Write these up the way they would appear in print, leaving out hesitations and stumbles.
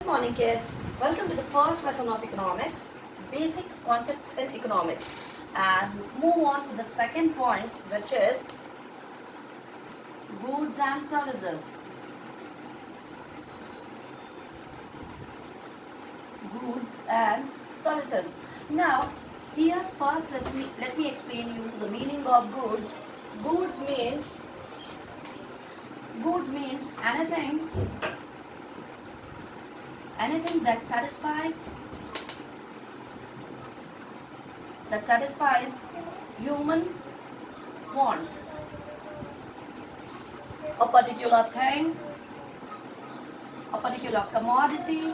Good morning, kids. Welcome to the first lesson of economics, basic concepts in economics. And move on to the second point, which is goods and services. Goods and services. Now, here first let me explain you the meaning of goods. Goods means goods means anything that satisfies human wants. A particular thing, a particular commodity,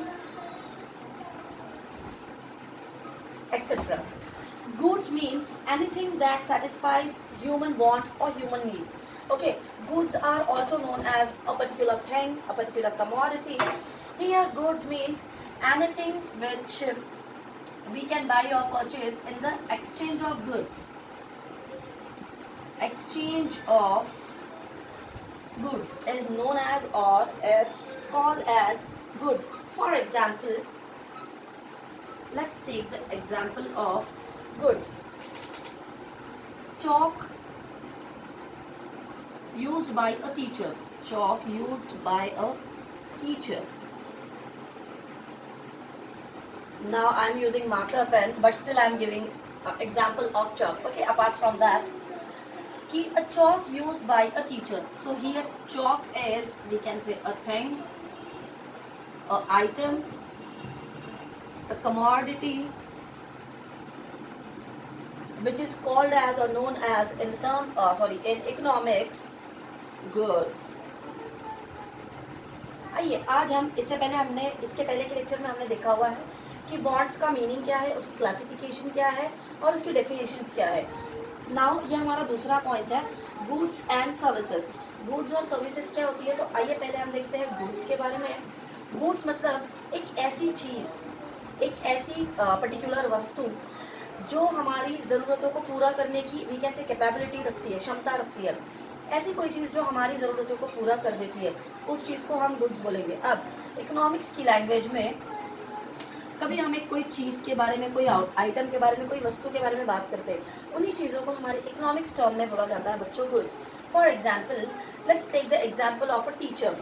etc. Goods means anything that satisfies human wants or human needs. Okay, goods are also known as a particular thing, a particular commodity. Here, goods means anything which we can buy or purchase in the exchange of goods. Exchange of goods is known as, or it's called as goods. For example, let's take the example of goods. Chalk used by a teacher. Chalk used by a teacher. Now I'm using marker pen, but still I'm giving an example of chalk. Okay, apart from that, a chalk used by a teacher. So here chalk is, we can say, a thing, a item, a commodity, which is called as or known as in economics, goods. आइए आज हम इससे पहले के lecture में हमने देखा हुआ है कि बॉन्ड्स का मीनिंग क्या है, उसकी क्लासिफिकेशन क्या है और उसकी डेफिनेशंस क्या है. नाउ ये हमारा दूसरा पॉइंट है, गुड्स एंड सर्विसेज. गुड्स और सर्विसेज क्या होती है, तो आइए पहले हम देखते हैं गुड्स के बारे में. गुड्स मतलब एक ऐसी चीज़, एक ऐसी पर्टिकुलर वस्तु जो हमारी ज़रूरतों को पूरा करने की वी कैन से कैपेबिलिटी रखती है, क्षमता रखती है. ऐसी कोई चीज़ जो हमारी ज़रूरतों को पूरा कर देती है, उस चीज़ को हम गुड्स बोलेंगे. अब इकोनॉमिक्स की लैंग्वेज में कभी हमें कोई चीज़ के बारे में, कोई आइटम के बारे में, कोई वस्तु के बारे में बात करते हैं, उन्हीं चीज़ों को हमारे इकोनॉमिक्स टर्म में बोला जाता है बच्चों goods. For example, let's take the example of a teacher.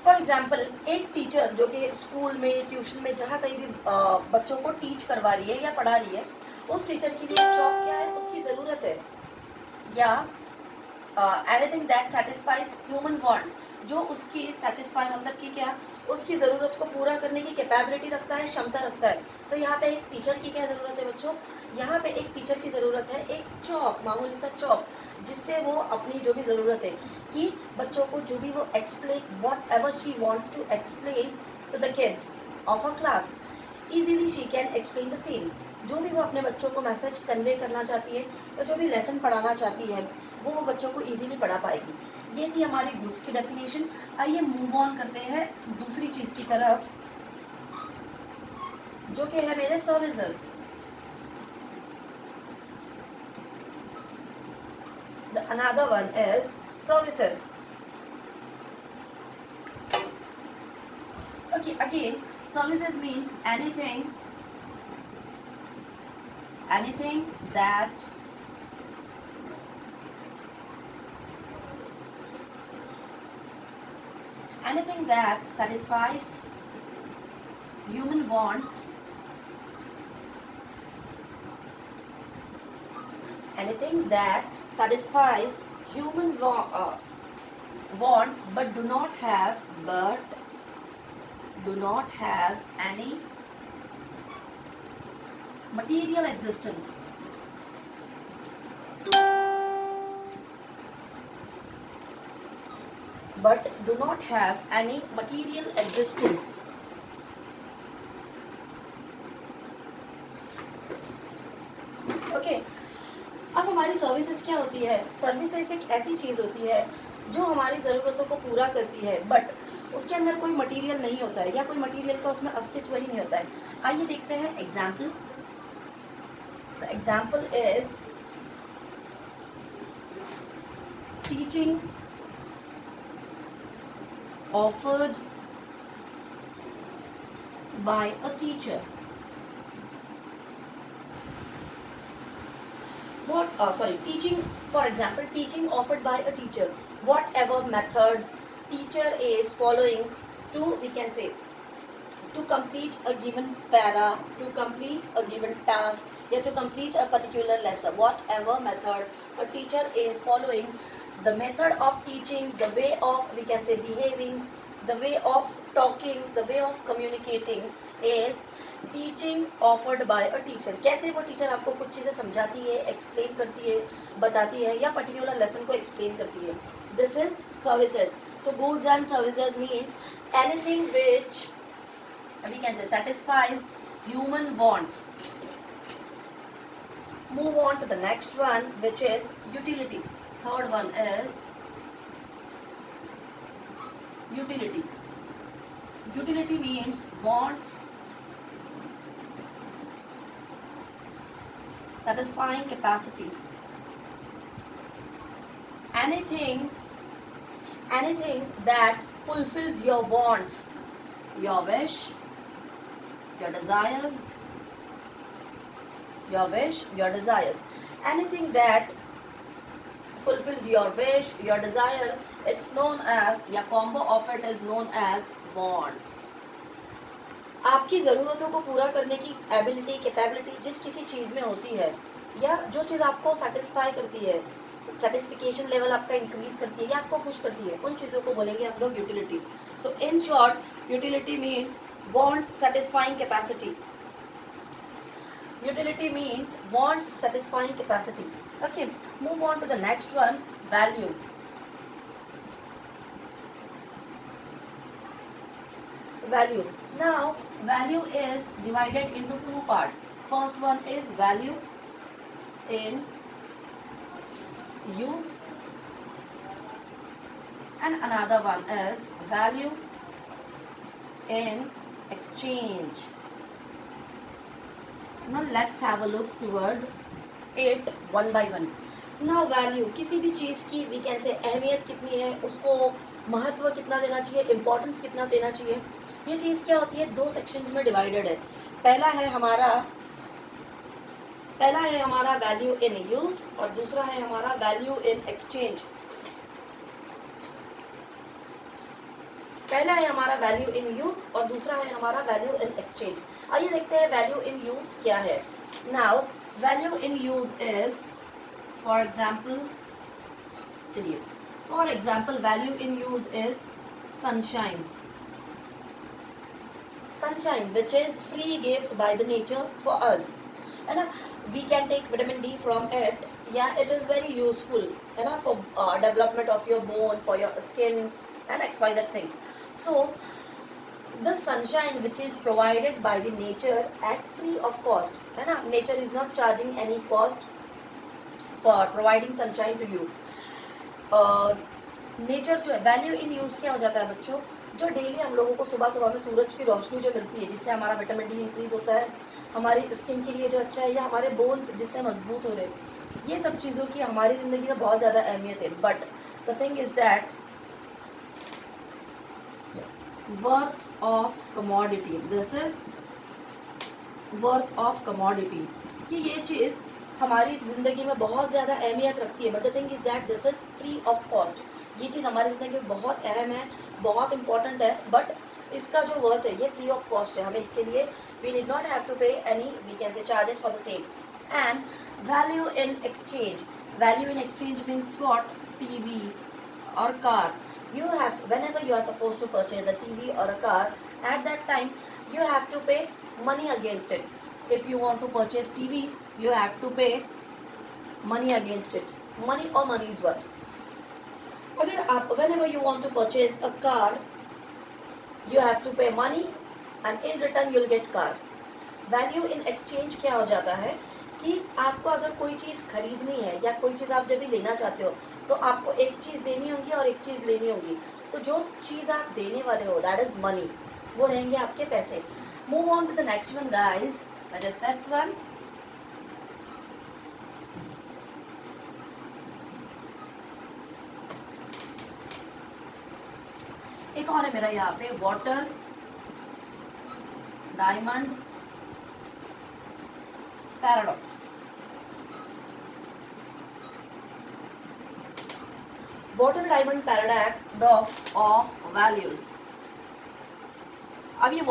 For example, एक टीचर जो कि स्कूल में, ट्यूशन में, जहाँ कहीं भी बच्चों को टीच करवा रही है या पढ़ा रही है, उस टीचर के लिए जॉब क्या है, उसकी ज़रूरत है. या anything that satisfies human wants, जो उसकी सेटिस्फाई मतलब कि क्या, उसकी ज़रूरत को पूरा करने की कैपेबिलिटी रखता है, क्षमता रखता है. तो यहाँ पे एक टीचर की क्या ज़रूरत है बच्चों, यहाँ पे एक टीचर की ज़रूरत है एक चौक, मामूली सा चौक, जिससे वो अपनी जो भी ज़रूरत है कि बच्चों को जो भी वो explain whatever she wants to explain to the kids of a class, easily she can explain the same. जो भी वो अपने बच्चों को मैसेज कन्वे करना चाहती है या जो भी लेसन पढ़ाना चाहती है, वो बच्चों को ईजिली पढ़ा पाएगी. ये थी हमारी गुड्स की डेफिनेशन. आइए मूव ऑन करते हैं दूसरी चीज़ की तरफ, जो कि है मेरे services. The another one is services. Okay, again, services means anything that satisfies human wants, anything that satisfies human wants but do not have any material existence. But do not have any material existence. Okay. अब हमारी services क्या होती है, services एक ऐसी चीज़ होती है जो हमारी ज़रूरतों को पूरा करती है, बट उसके अंदर कोई मटेरियल नहीं होता है या कोई मटेरियल का उसमें अस्तित्व ही नहीं होता है. आइए देखते हैं example. The example is teaching offered by a teacher. Teaching, for example, teaching offered by a teacher, whatever methods teacher is following to, we can say, to complete a given para, to complete a given task, या to complete a particular lesson, whatever method a teacher is following, the method of teaching, the way of, we can say, behaving, the way of talking, the way of communicating is teaching offered by a teacher. कैसे वो teacher आपको कुछ चीज़ें समझाती है, explain करती है, बताती है, या पर्टिकुलर लेसन को एक्सप्लेन करती है. This is services. So goods and services means anything which we can say satisfies human wants. Move on to the next one, which is utility. Third one is utility. Utility means wants, satisfying capacity. Anything that fulfills your wants, your wish, your desires, anything that fulfills your wish, your desires, it's known as, या combo of it is known as wants. आपकी ज़रूरतों को पूरा करने की ability, capability जिस किसी चीज़ में होती है, या जो चीज़ आपको सेटिस्फाई करती है, सेटिस्फिकेशन लेवल आपका इंक्रीज करती है या आपको खुश करती है, उन चीज़ों को बोलेंगे हम लोग utility. So in short utility means wants satisfying capacity. Utility means wants satisfying capacity. Okay, move on to the next one, value. Value. Now, value is divided into two parts. First one is value in use, and another one is value in exchange. Now let's have a look toward it one by one. Now value, किसी भी चीज़ की we can say अहमियत कितनी है, उसको महत्व कितना देना चाहिए, इम्पोर्टेंस कितना देना चाहिए, ये चीज़ क्या होती है, दो सेक्शंस में डिवाइडेड है. पहला है हमारा वैल्यू इन यूज और दूसरा है हमारा वैल्यू इन एक्सचेंज. पहला है हमारा वैल्यू इन यूज और दूसरा है हमारा वैल्यू इन एक्सचेंज. आइए देखते हैं वैल्यू इन यूज क्या है. Now value in use is for example value in use is sunshine. Sunshine which is free gift by the nature for us, है ना. We can take vitamin D from it. या it is very useful, है ना, for development of your bone, for your skin and XYZ things. So the sunshine which is provided by the nature at free of cost, है ना, nature is not charging any cost for providing sunshine to you. Nature जो है value in use क्या हो जाता है बच्चों, जो डेली हम लोगों को सुबह सुबह में सूरज की रोशनी जो मिलती है जिससे हमारा विटामिन डी इंक्रीज होता है, हमारी स्किन के लिए जो अच्छा है, या हमारे बोन्स जिससे मजबूत हो रहे हैं, ये सब चीज़ों की हमारी ज़िंदगी में बहुत ज़्यादा अहमियत है. But the thing is that worth of commodity, this is worth of commodity, कि ये चीज़ हमारी ज़िंदगी में बहुत ज़्यादा अहमियत रखती है. But the thing is that this is free of cost. ये चीज़ हमारी ज़िंदगी में बहुत अहम है, बहुत इंपॉर्टेंट है, बट इसका जो वर्थ है ये फ्री ऑफ कॉस्ट है. हमें इसके लिए we did not have to pay any we can say charges for the same. And value in exchange, value in exchange means what, TV और car. You have, whenever you are supposed to purchase a TV or a car, at that time you have to pay money against it. If you want to purchase TV, you have to pay money against it, money or money's worth. अगर आप whenever you want to purchase a car, you have to pay money and in return you'll get car. Value in exchange क्या हो जाता है कि आपको अगर कोई चीज़ खरीदनी है या कोई चीज़ आप जब भी लेना चाहते हो तो आपको एक चीज़ देनी होगी और एक चीज़ लेनी होगी. तो जो चीज़ आप देने वाले हो दैट इज़ मनी, वो रहेंगे आपके पैसे. Move on to the next one guys, that is fifth one. एक और है मेरा यहाँ पे water diamond paradox. Water diamond paradox of values. अब ये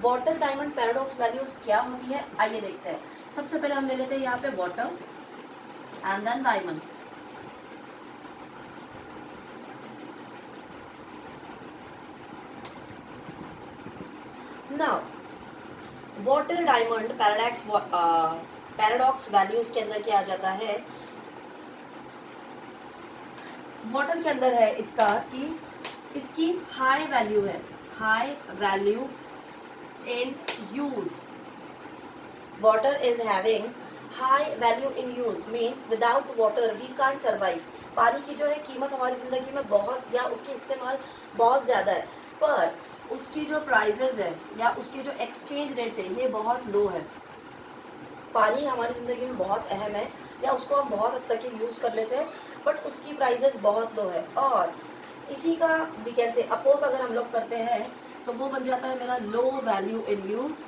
वाटर डायमंड पैराडॉक्स वैल्यूज क्या होती है, आइए देखते हैं। सबसे पहले हम ले लेते हैं यहाँ पे water and then diamond. Now water diamond paradox values के अंदर क्या आ जाता है, वाटर के अंदर है इसका कि इसकी हाई वैल्यू है, high value in use. Water is having high value in use means without water we can't survive. पानी की जो है कीमत हमारी ज़िंदगी में बहुत, या उसके इस्तेमाल बहुत ज़्यादा है, पर उसकी जो प्राइसेस है या उसकी जो एक्सचेंज रेट है ये बहुत लो है। पानी हमारी ज़िंदगी में बहुत अहम है, या उसको हम बहुत हद तक यूज़ कर लेते हैं, बट उसकी प्राइसेस बहुत लो है। और इसी का वी कैन से अपोज अगर हम लोग करते हैं तो वो बन जाता है मेरा low value in use.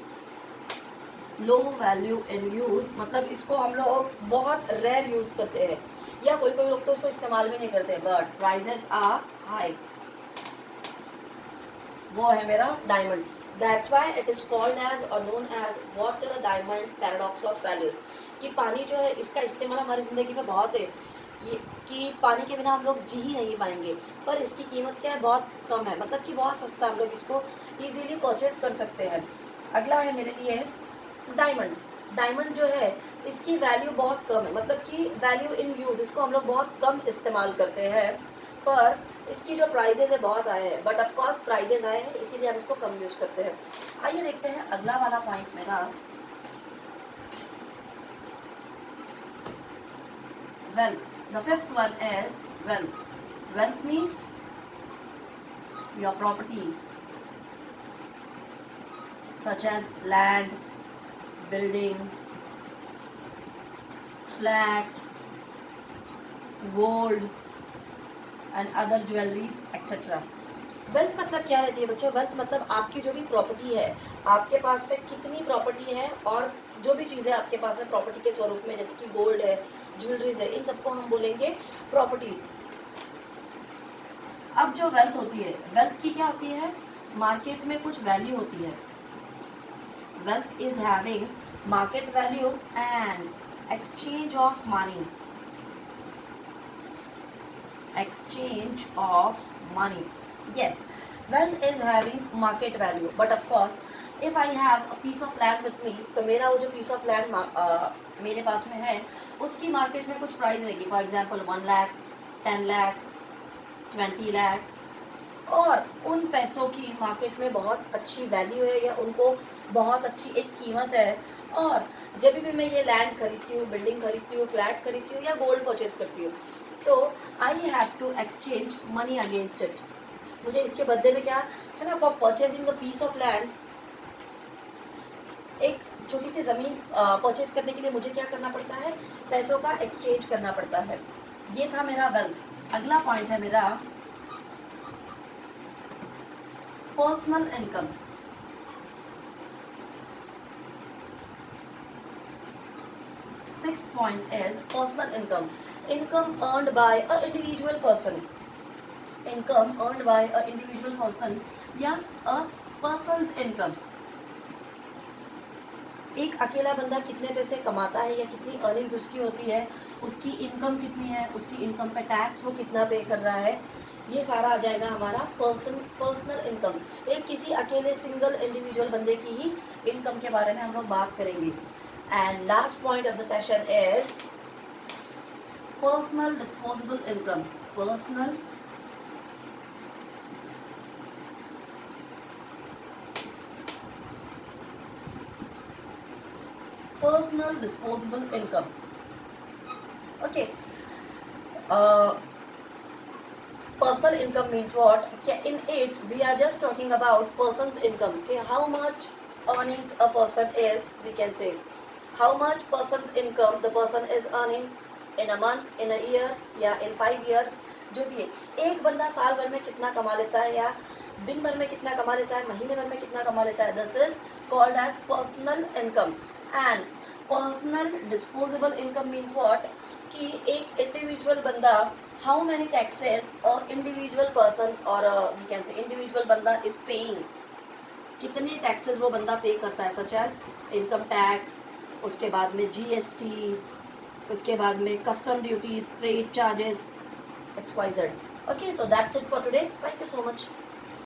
Low value in use मतलब इसको हम लोग बहुत रेयर यूज़ करते हैं, या कोई कोई लोग तो उसको इस्तेमाल भी नहीं करते, बट प्राइसेस आर हाई। वो है मेरा diamond. That's why it is called as और known as water diamond paradox of values. कि पानी जो है इसका इस्तेमाल हमारी ज़िंदगी में बहुत है, कि पानी के बिना हम लोग जी ही नहीं पाएंगे, पर इसकी कीमत क्या है, बहुत कम है, मतलब कि बहुत सस्ता, हम लोग इसको इजीली परचेज कर सकते हैं। अगला है मेरे लिए डायमंड। डायमंड जो है इसकी वैल्यू बहुत कम है, मतलब कि वैल्यू इन यूज़, इसको हम लोग बहुत कम इस्तेमाल करते हैं, पर इसकी जो प्राइजेज है बहुत आए हैं, बट ऑफ कोर्स प्राइजेज आए हैं इसीलिए हम इसको कम यूज़ करते हैं। आइए देखते हैं अगला वाला पॉइंट मेरा, wealth. The fifth one is wealth. Wealth means your property, such as land, building, flat, gold and other jewelries etc. Wealth मतलब क्या रहती है बच्चों, वेल्थ मतलब आपकी जो भी प्रॉपर्टी है, आपके पास में कितनी प्रॉपर्टी है, और जो भी चीज़ें आपके पास में प्रॉपर्टी के स्वरूप में, जैसे कि गोल्ड है, ज्वेलरीज है, इन सबको हम बोलेंगे प्रॉपर्टीज। अब जो वेल्थ होती है, वेल्थ की क्या होती है, मार्केट में कुछ वैल्यू होती है। Wealth is having market value and exchange of money, exchange of money. Yes, wealth is having market value, but of course if I have a piece of land with me, तो मेरा वो जो piece of land मेरे पास में है उसकी market में कुछ प्राइस रहेगी, फॉर एग्जाम्पल 1 लाख, 10 लाख, 20 लाख, और उन पैसों की मार्केट में बहुत अच्छी वैल्यू है, या उनको बहुत अच्छी एक कीमत है। और जब भी मैं ये लैंड खरीदती हूँ, बिल्डिंग खरीदती हूँ, फ्लैट खरीदती हूँ, या गोल्ड परचेज करती हूँ, तो I have to exchange money against it. मुझे इसके बदले में क्या है ना, for purchasing the piece of land, एक छोटी सी ज़मीन परचेज करने के लिए मुझे क्या करना पड़ता है, पैसों का एक्सचेंज करना पड़ता है। ये था मेरा वेल्थ। अगला पॉइंट है मेरा personal income. Sixth point is personal income. Income earned by a individual person. Income earned by a individual person या a person's income. एक अकेला बंदा कितने पैसे कमाता है या कितनी अर्निंग्स उसकी होती है, उसकी इनकम कितनी है, उसकी इनकम पे टैक्स वो कितना पे कर रहा है, ये सारा आ जाएगा हमारा पर्सनल इनकम। एक किसी अकेले सिंगल इंडिविजुअल बंदे की ही इनकम के बारे में हम लोग बात करेंगे। And last point of the session is personal disposable income. Personal disposable income. Okay. Personal income means what? In it, we are just talking about person's income. Okay, how much earnings a person is, we can say. How much person's income the person is earning in a month, in a year, या in 5 years, जो भी है। एक बंदा साल भर में कितना कमा लेता है, या दिन भर में कितना कमा लेता है, महीने भर में कितना कमा लेता है, this is called as personal income. And personal disposable income means what, कि एक इंडिविजुअल बंदा, हाउ मैनी टैक्सेस और इंडिविजुअल पर्सन और वी कैन से इंडिविजुअल बंदा इज पेइंग, कितने टैक्सेस वो बंदा पे करता है, सच एज इनकम टैक्स, उसके बाद में जीएसटी, उसके बाद में custom duties, freight charges, XYZ. Okay, so that's it for today. Thank you so much.